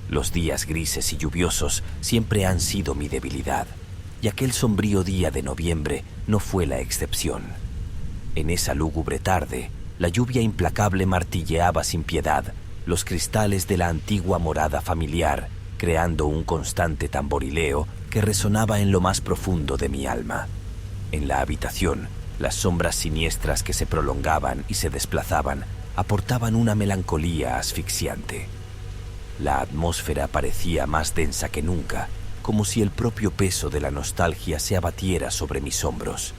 Los días grises y lluviosos siempre han sido mi debilidad, y aquel sombrío día de noviembre no fue la excepción. En esa lúgubre tarde, la lluvia implacable martilleaba sin piedad los cristales de la antigua morada familiar, creando un constante tamborileo que resonaba en lo más profundo de mi alma. En la habitación, las sombras siniestras que se prolongaban y se desplazaban aportaban una melancolía asfixiante. La atmósfera parecía más densa que nunca, como si el propio peso de la nostalgia se abatiera sobre mis hombros.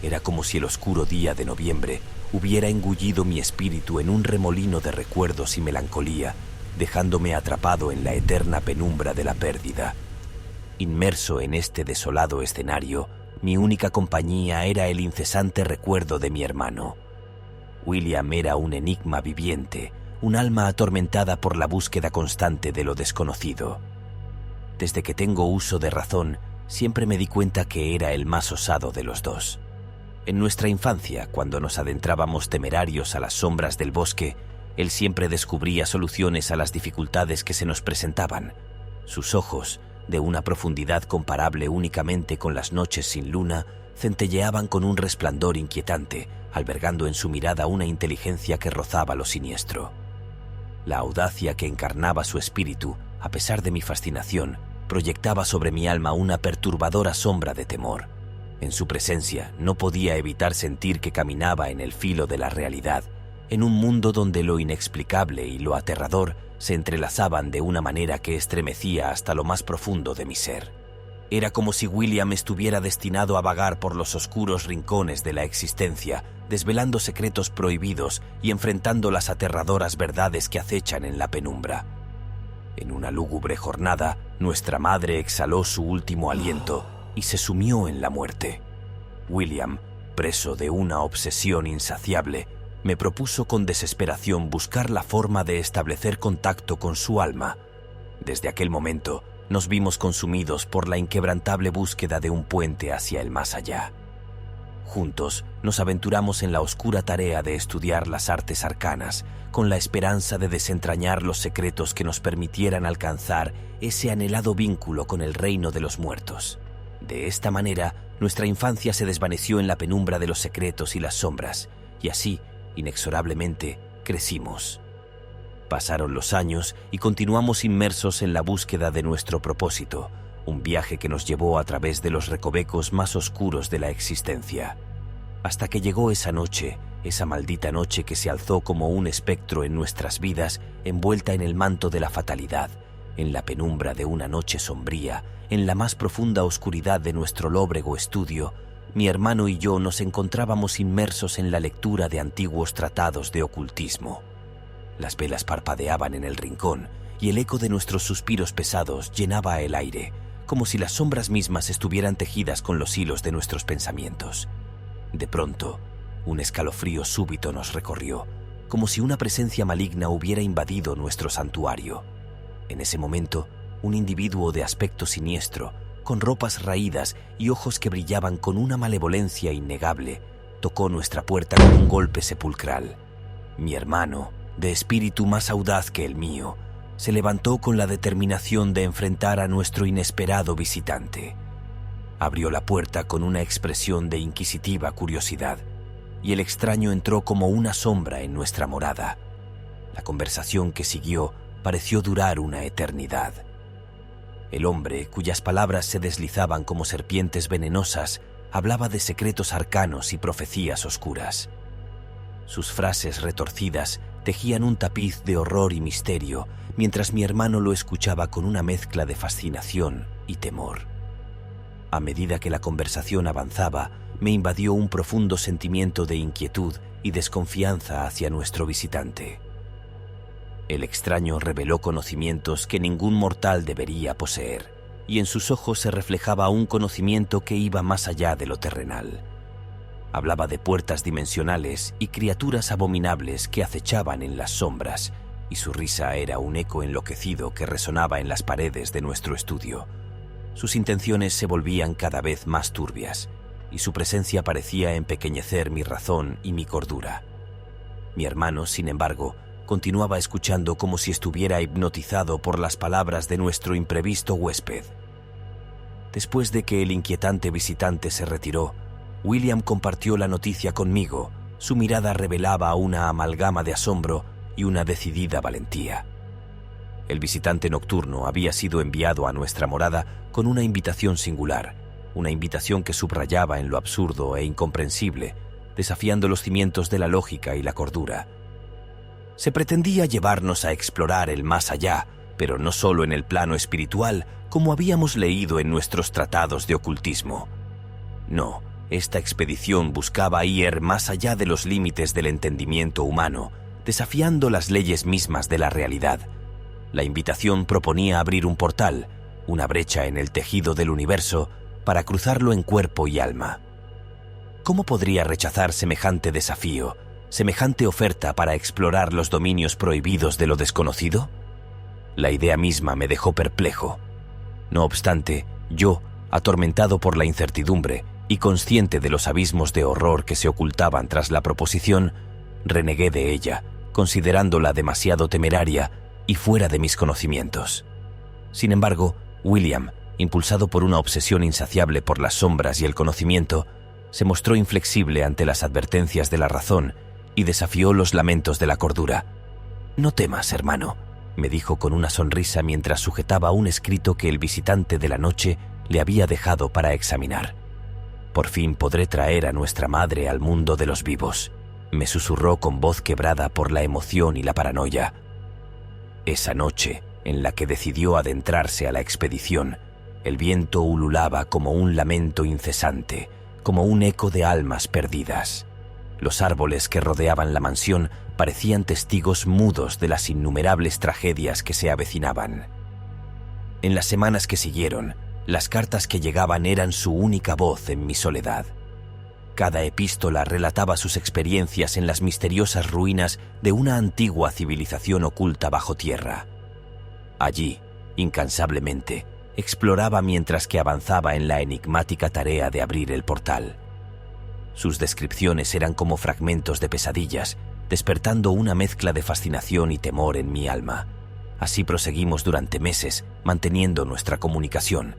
Era como si el oscuro día de noviembre hubiera engullido mi espíritu en un remolino de recuerdos y melancolía, dejándome atrapado en la eterna penumbra de la pérdida. Inmerso en este desolado escenario, mi única compañía era el incesante recuerdo de mi hermano. William era un enigma viviente, un alma atormentada por la búsqueda constante de lo desconocido. Desde que tengo uso de razón, siempre me di cuenta que era el más osado de los dos. En nuestra infancia, cuando nos adentrábamos temerarios a las sombras del bosque, él siempre descubría soluciones a las dificultades que se nos presentaban. Sus ojos, de una profundidad comparable únicamente con las noches sin luna, centelleaban con un resplandor inquietante, albergando en su mirada una inteligencia que rozaba lo siniestro. La audacia que encarnaba su espíritu, a pesar de mi fascinación, proyectaba sobre mi alma una perturbadora sombra de temor. En su presencia no podía evitar sentir que caminaba en el filo de la realidad, en un mundo donde lo inexplicable y lo aterrador se entrelazaban de una manera que estremecía hasta lo más profundo de mi ser. Era como si William estuviera destinado a vagar por los oscuros rincones de la existencia, desvelando secretos prohibidos y enfrentando las aterradoras verdades que acechan en la penumbra. En una lúgubre jornada, nuestra madre exhaló su último aliento y se sumió en la muerte. William, preso de una obsesión insaciable, me propuso con desesperación buscar la forma de establecer contacto con su alma. Desde aquel momento, nos vimos consumidos por la inquebrantable búsqueda de un puente hacia el más allá. Juntos, nos aventuramos en la oscura tarea de estudiar las artes arcanas, con la esperanza de desentrañar los secretos que nos permitieran alcanzar ese anhelado vínculo con el reino de los muertos. De esta manera, nuestra infancia se desvaneció en la penumbra de los secretos y las sombras, y así, inexorablemente, crecimos. Pasaron los años y continuamos inmersos en la búsqueda de nuestro propósito, un viaje que nos llevó a través de los recovecos más oscuros de la existencia. Hasta que llegó esa noche, esa maldita noche que se alzó como un espectro en nuestras vidas, envuelta en el manto de la fatalidad, en la penumbra de una noche sombría, en la más profunda oscuridad de nuestro lóbrego estudio. Mi hermano y yo nos encontrábamos inmersos en la lectura de antiguos tratados de ocultismo. Las velas parpadeaban en el rincón y el eco de nuestros suspiros pesados llenaba el aire, como si las sombras mismas estuvieran tejidas con los hilos de nuestros pensamientos. De pronto, un escalofrío súbito nos recorrió, como si una presencia maligna hubiera invadido nuestro santuario. En ese momento, un individuo de aspecto siniestro, con ropas raídas y ojos que brillaban con una malevolencia innegable, tocó nuestra puerta con un golpe sepulcral. Mi hermano, de espíritu más audaz que el mío, se levantó con la determinación de enfrentar a nuestro inesperado visitante. Abrió la puerta con una expresión de inquisitiva curiosidad, y el extraño entró como una sombra en nuestra morada. La conversación que siguió pareció durar una eternidad. El hombre, cuyas palabras se deslizaban como serpientes venenosas, hablaba de secretos arcanos y profecías oscuras. Sus frases retorcidas tejían un tapiz de horror y misterio, mientras mi hermano lo escuchaba con una mezcla de fascinación y temor. A medida que la conversación avanzaba, me invadió un profundo sentimiento de inquietud y desconfianza hacia nuestro visitante. El extraño reveló conocimientos que ningún mortal debería poseer, y en sus ojos se reflejaba un conocimiento que iba más allá de lo terrenal. Hablaba de puertas dimensionales y criaturas abominables que acechaban en las sombras, y su risa era un eco enloquecido que resonaba en las paredes de nuestro estudio. Sus intenciones se volvían cada vez más turbias, y su presencia parecía empequeñecer mi razón y mi cordura. Mi hermano, sin embargo, continuaba escuchando como si estuviera hipnotizado por las palabras de nuestro imprevisto huésped. Después de que el inquietante visitante se retiró, William compartió la noticia conmigo. Su mirada revelaba una amalgama de asombro y una decidida valentía. El visitante nocturno había sido enviado a nuestra morada con una invitación singular, una invitación que subrayaba en lo absurdo e incomprensible, desafiando los cimientos de la lógica y la cordura. Se pretendía llevarnos a explorar el más allá, pero no solo en el plano espiritual, como habíamos leído en nuestros tratados de ocultismo. No, esta expedición buscaba ir más allá de los límites del entendimiento humano, desafiando las leyes mismas de la realidad. La invitación proponía abrir un portal, una brecha en el tejido del universo, para cruzarlo en cuerpo y alma. ¿Cómo podría rechazar semejante desafío, semejante oferta para explorar los dominios prohibidos de lo desconocido? La idea misma me dejó perplejo. No obstante, yo, atormentado por la incertidumbre y consciente de los abismos de horror que se ocultaban tras la proposición, renegué de ella, considerándola demasiado temeraria y fuera de mis conocimientos. Sin embargo, William, impulsado por una obsesión insaciable por las sombras y el conocimiento, se mostró inflexible ante las advertencias de la razón y desafió los lamentos de la cordura. «No temas, hermano», me dijo con una sonrisa mientras sujetaba un escrito que el visitante de la noche le había dejado para examinar. «Por fin podré traer a nuestra madre al mundo de los vivos», me susurró con voz quebrada por la emoción y la paranoia. Esa noche, en la que decidió adentrarse a la expedición, el viento ululaba como un lamento incesante, como un eco de almas perdidas. Los árboles que rodeaban la mansión parecían testigos mudos de las innumerables tragedias que se avecinaban. En las semanas que siguieron, las cartas que llegaban eran su única voz en mi soledad. Cada epístola relataba sus experiencias en las misteriosas ruinas de una antigua civilización oculta bajo tierra. Allí, incansablemente, exploraba mientras que avanzaba en la enigmática tarea de abrir el portal. Sus descripciones eran como fragmentos de pesadillas, despertando una mezcla de fascinación y temor en mi alma. Así proseguimos durante meses, manteniendo nuestra comunicación,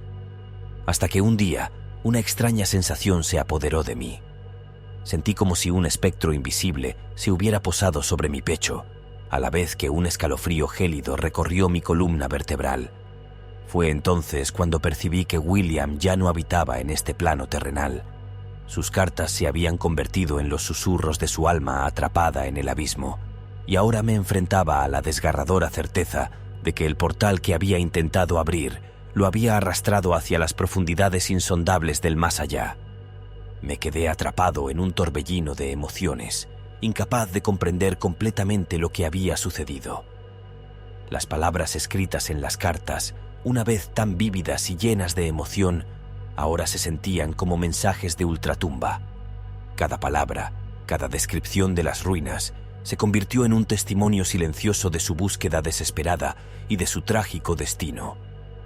hasta que un día una extraña sensación se apoderó de mí. Sentí como si un espectro invisible se hubiera posado sobre mi pecho, a la vez que un escalofrío gélido recorrió mi columna vertebral. Fue entonces cuando percibí que William ya no habitaba en este plano terrenal. Sus cartas se habían convertido en los susurros de su alma atrapada en el abismo, y ahora me enfrentaba a la desgarradora certeza de que el portal que había intentado abrir lo había arrastrado hacia las profundidades insondables del más allá. Me quedé atrapado en un torbellino de emociones, incapaz de comprender completamente lo que había sucedido. Las palabras escritas en las cartas, una vez tan vívidas y llenas de emoción, ahora se sentían como mensajes de ultratumba. Cada palabra, cada descripción de las ruinas, se convirtió en un testimonio silencioso de su búsqueda desesperada y de su trágico destino.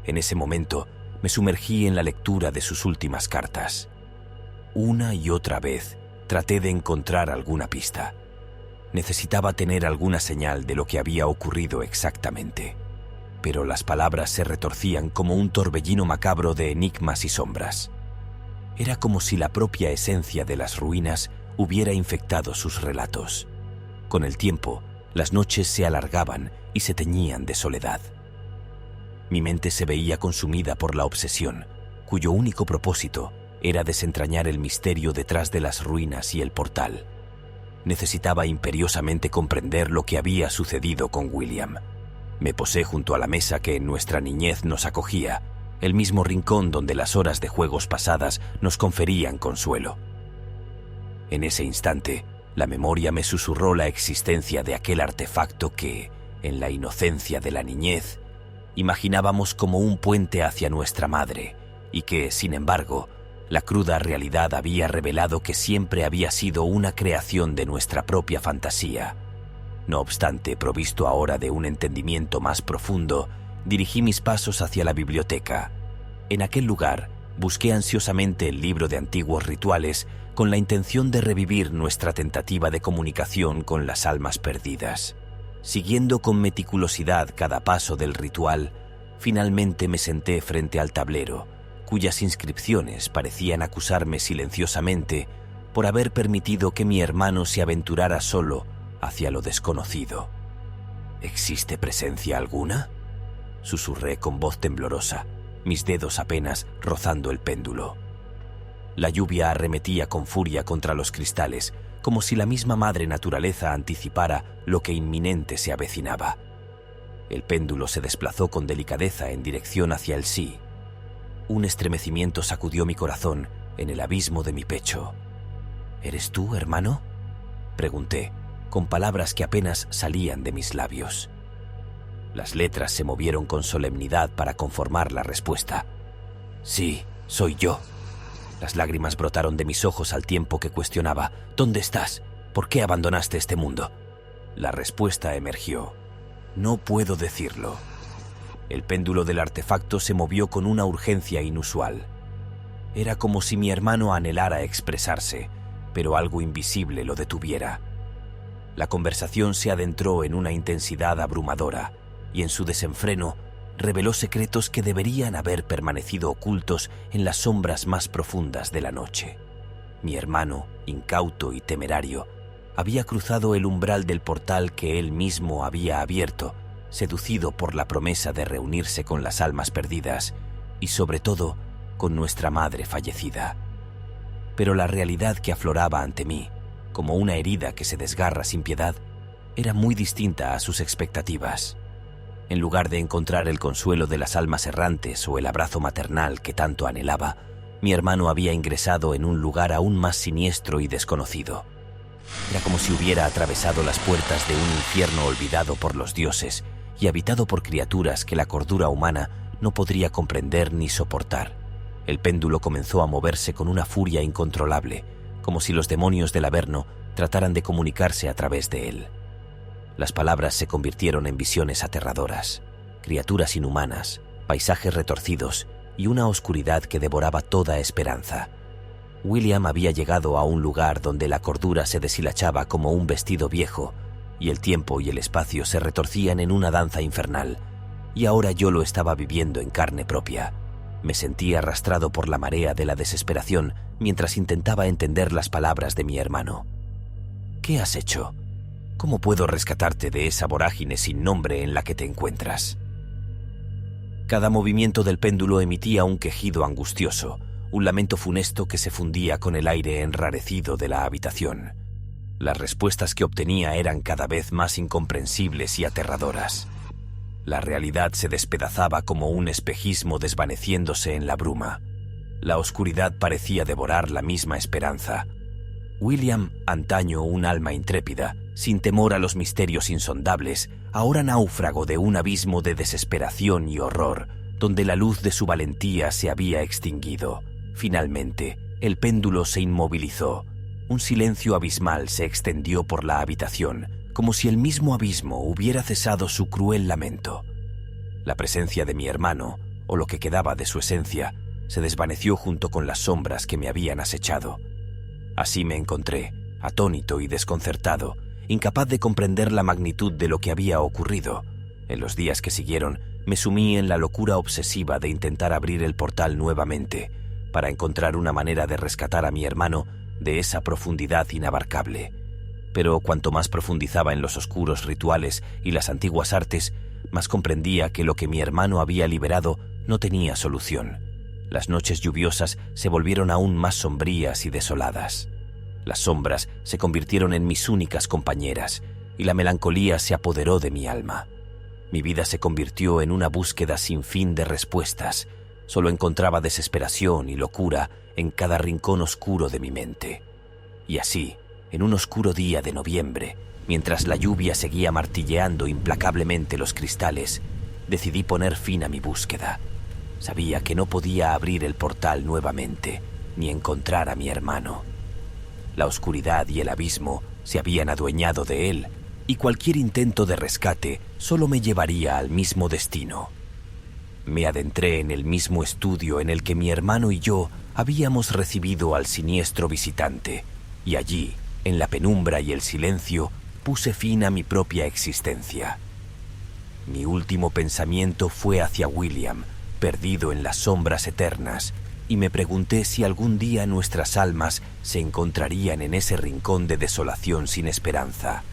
En ese momento, me sumergí en la lectura de sus últimas cartas. Una y otra vez, traté de encontrar alguna pista. Necesitaba tener alguna señal de lo que había ocurrido exactamente. Pero las palabras se retorcían como un torbellino macabro de enigmas y sombras. Era como si la propia esencia de las ruinas hubiera infectado sus relatos. Con el tiempo, las noches se alargaban y se teñían de soledad. Mi mente se veía consumida por la obsesión, cuyo único propósito era desentrañar el misterio detrás de las ruinas y el portal. Necesitaba imperiosamente comprender lo que había sucedido con William. Me posé junto a la mesa que en nuestra niñez nos acogía, el mismo rincón donde las horas de juegos pasadas nos conferían consuelo. En ese instante, la memoria me susurró la existencia de aquel artefacto que, en la inocencia de la niñez, imaginábamos como un puente hacia nuestra madre, y que, sin embargo, la cruda realidad había revelado que siempre había sido una creación de nuestra propia fantasía. No obstante, provisto ahora de un entendimiento más profundo, dirigí mis pasos hacia la biblioteca. En aquel lugar, busqué ansiosamente el libro de antiguos rituales con la intención de revivir nuestra tentativa de comunicación con las almas perdidas. Siguiendo con meticulosidad cada paso del ritual, finalmente me senté frente al tablero, cuyas inscripciones parecían acusarme silenciosamente por haber permitido que mi hermano se aventurara solo hacia lo desconocido. ¿Existe presencia alguna?, susurré con voz temblorosa, mis dedos apenas rozando el péndulo. La lluvia arremetía con furia contra los cristales, como si la misma madre naturaleza anticipara lo que inminente se avecinaba. El péndulo se desplazó con delicadeza en dirección hacia el sí. Un estremecimiento sacudió mi corazón en el abismo de mi pecho. ¿Eres tú, hermano?, pregunté, con palabras que apenas salían de mis labios. Las letras se movieron con solemnidad para conformar la respuesta. Sí, soy yo. Las lágrimas brotaron de mis ojos al tiempo que cuestionaba: ¿dónde estás? ¿Por qué abandonaste este mundo? La respuesta emergió: no puedo decirlo. El péndulo del artefacto se movió con una urgencia inusual. Era como si mi hermano anhelara expresarse, pero algo invisible lo detuviera. La conversación se adentró en una intensidad abrumadora, y en su desenfreno reveló secretos que deberían haber permanecido ocultos en las sombras más profundas de la noche. Mi hermano, incauto y temerario, había cruzado el umbral del portal que él mismo había abierto, seducido por la promesa de reunirse con las almas perdidas y, sobre todo, con nuestra madre fallecida. Pero la realidad que afloraba ante mí, como una herida que se desgarra sin piedad, era muy distinta a sus expectativas. En lugar de encontrar el consuelo de las almas errantes o el abrazo maternal que tanto anhelaba, mi hermano había ingresado en un lugar aún más siniestro y desconocido. Era como si hubiera atravesado las puertas de un infierno olvidado por los dioses y habitado por criaturas que la cordura humana no podría comprender ni soportar. El péndulo comenzó a moverse con una furia incontrolable, como si los demonios del Averno trataran de comunicarse a través de él. Las palabras se convirtieron en visiones aterradoras, criaturas inhumanas, paisajes retorcidos y una oscuridad que devoraba toda esperanza. William había llegado a un lugar donde la cordura se deshilachaba como un vestido viejo y el tiempo y el espacio se retorcían en una danza infernal, y ahora yo lo estaba viviendo en carne propia. Me sentí arrastrado por la marea de la desesperación mientras intentaba entender las palabras de mi hermano. ¿Qué has hecho? ¿Cómo puedo rescatarte de esa vorágine sin nombre en la que te encuentras? Cada movimiento del péndulo emitía un quejido angustioso, un lamento funesto que se fundía con el aire enrarecido de la habitación. Las respuestas que obtenía eran cada vez más incomprensibles y aterradoras. La realidad se despedazaba como un espejismo desvaneciéndose en la bruma. La oscuridad parecía devorar la misma esperanza. William, antaño un alma intrépida, sin temor a los misterios insondables, ahora náufrago de un abismo de desesperación y horror, donde la luz de su valentía se había extinguido. Finalmente, el péndulo se inmovilizó. Un silencio abismal se extendió por la habitación, como si el mismo abismo hubiera cesado su cruel lamento. La presencia de mi hermano, o lo que quedaba de su esencia, se desvaneció junto con las sombras que me habían acechado. Así me encontré, atónito y desconcertado, incapaz de comprender la magnitud de lo que había ocurrido. En los días que siguieron, me sumí en la locura obsesiva de intentar abrir el portal nuevamente, para encontrar una manera de rescatar a mi hermano de esa profundidad inabarcable. Pero cuanto más profundizaba en los oscuros rituales y las antiguas artes, más comprendía que lo que mi hermano había liberado no tenía solución. Las noches lluviosas se volvieron aún más sombrías y desoladas. Las sombras se convirtieron en mis únicas compañeras y la melancolía se apoderó de mi alma. Mi vida se convirtió en una búsqueda sin fin de respuestas. Solo encontraba desesperación y locura en cada rincón oscuro de mi mente. Y así, en un oscuro día de noviembre, mientras la lluvia seguía martilleando implacablemente los cristales, decidí poner fin a mi búsqueda. Sabía que no podía abrir el portal nuevamente, ni encontrar a mi hermano. La oscuridad y el abismo se habían adueñado de él, y cualquier intento de rescate solo me llevaría al mismo destino. Me adentré en el mismo estudio en el que mi hermano y yo habíamos recibido al siniestro visitante, y allí, en la penumbra y el silencio, puse fin a mi propia existencia. Mi último pensamiento fue hacia William, perdido en las sombras eternas, y me pregunté si algún día nuestras almas se encontrarían en ese rincón de desolación sin esperanza,